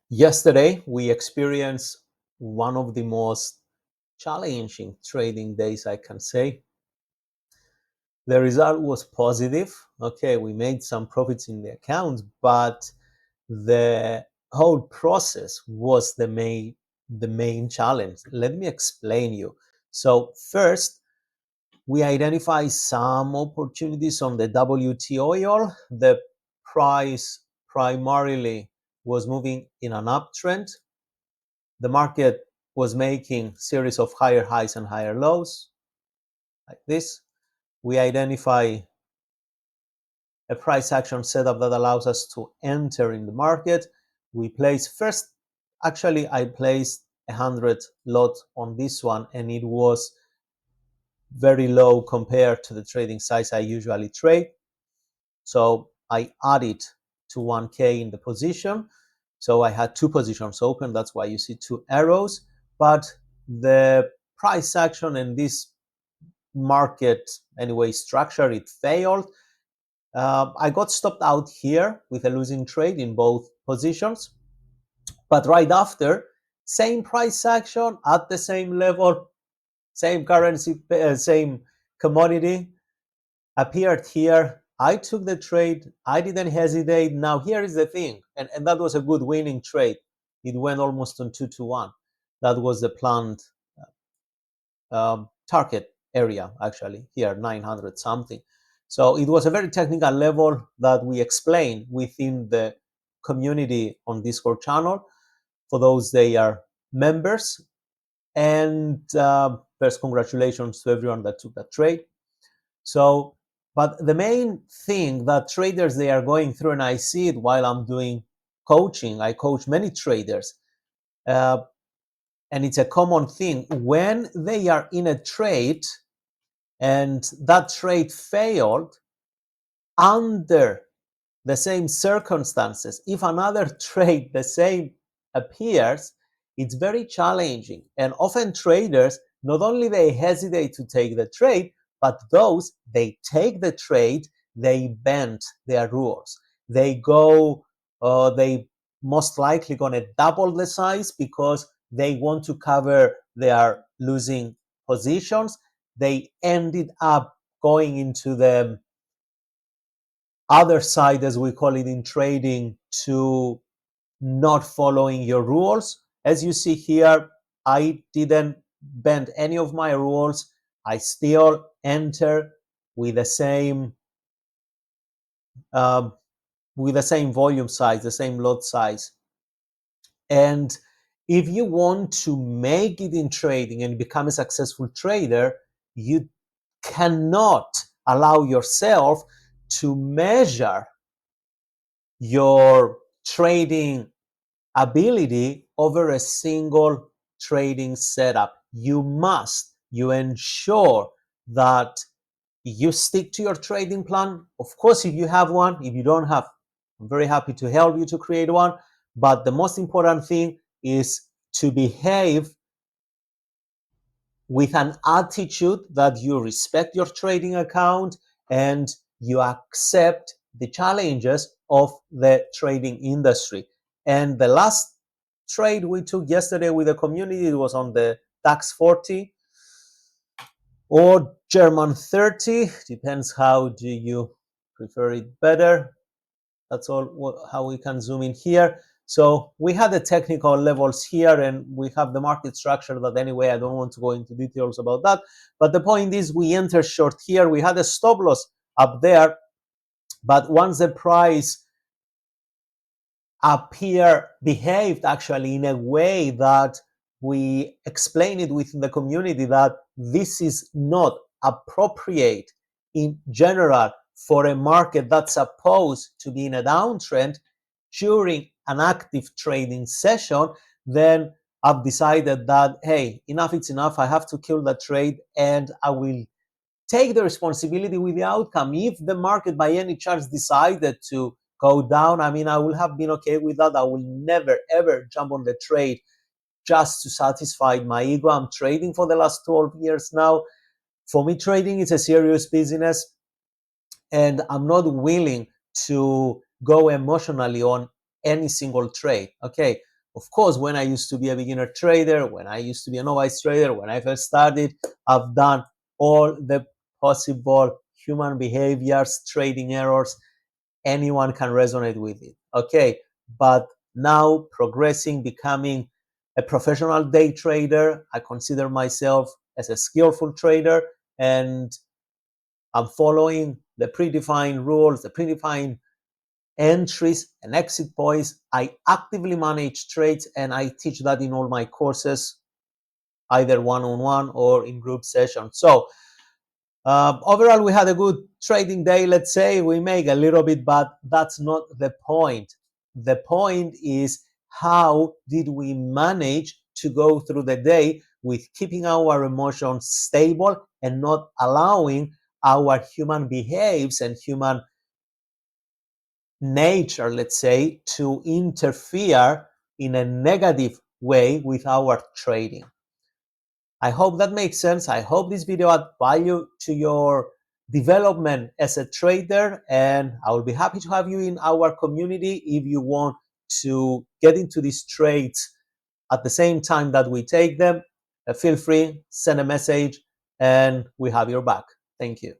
Yesterday, we experienced one of the most challenging trading days, I can say. The result was positive. Okay, we made some profits in the account, but the whole process was the main challenge. Let me explain you. So first, we identify some opportunities on the WT oil. The price primarily was moving in an uptrend. The market was making series of higher highs and higher lows like this. We identify a price action setup that allows us to enter in the market. We place first, actually I placed 100 lot on this one, and it was very low compared to the trading size I usually trade. So I added to 1K in the position. So I had two positions open. That's why you see two arrows. But the price action in this market anyway structure, it failed. I got stopped out here with a losing trade in both positions. But right after, same price action at the same level, same currency, same commodity appeared here. I took the trade. I didn't hesitate. Now here is the thing, and that was a good winning trade. It went almost on 2 to 1. That was the planned target area, actually here 900 something. So it was a very technical level that we explained within the community on Discord channel. For those, they are members. And first, congratulations to everyone that took that trade. So, but the main thing that traders, they are going through, and I see it while I'm doing coaching. I coach many traders, and it's a common thing when they are in a trade and that trade failed under the same circumstances. If another trade the same appears, it's very challenging. And often traders, not only they hesitate to take the trade, but those they take the trade, they bend their rules. They go, they most likely gonna double the size because they want to cover their losing positions. They ended up going into the other side, as we call it in trading, to not following your rules. As you see here, I didn't bend any of my rules. I still enter with the same um, volume size, the same lot size. And if you want to make it in trading and become a successful trader, you cannot allow yourself to measure your trading ability over a single trading setup. You ensure that you stick to your trading plan. Of course, if you have one, if you don't have, I'm very happy to help you to create one. But the most important thing is to behave with an attitude that you respect your trading account and you accept the challenges of the trading industry. And the last trade we took yesterday with the community, it was on the DAX 40 or German 30, depends how do you prefer it better. That's all how we can zoom in here. So we have the technical levels here, and we have the market structure that anyway, I don't want to go into details about that. But the point is we enter short here. We had a stop loss up there, but once the price behaved actually in a way that we explain it within the community that this is not appropriate in general for a market that's supposed to be in a downtrend during an active trading session, then I've decided that, hey, enough is enough. I have to kill the trade and I will take the responsibility with the outcome. If the market by any chance decided to go down, I mean, I will have been okay with that. I will never, ever jump on the trade just to satisfy my ego. I'm trading for the last 12 years now. For me, trading is a serious business, and I'm not willing to go emotionally on any single trade. Okay, Of course, when I used to be a beginner trader, when I used to be a novice trader, when I first started, I've done all the possible human behaviors, trading errors. Anyone can resonate with it. Okay, but now progressing, becoming a professional day trader, I consider myself as a skillful trader, and I'm following the predefined rules, the predefined entries and exit points. I actively manage trades, and I teach that in all my courses, either one-on-one or in group sessions. So overall, we had a good trading day. Let's say we make a little bit, but that's not the point. The point is, how did we manage to go through the day with keeping our emotions stable and not allowing our human behaves and human nature, let's say, to interfere in a negative way with our trading. I hope that makes sense. I hope this video add value to your development as a trader, and I will be happy to have you in our community if you want to get into these trades at the same time that we take them. Feel free, send a message, and we have your back. Thank you.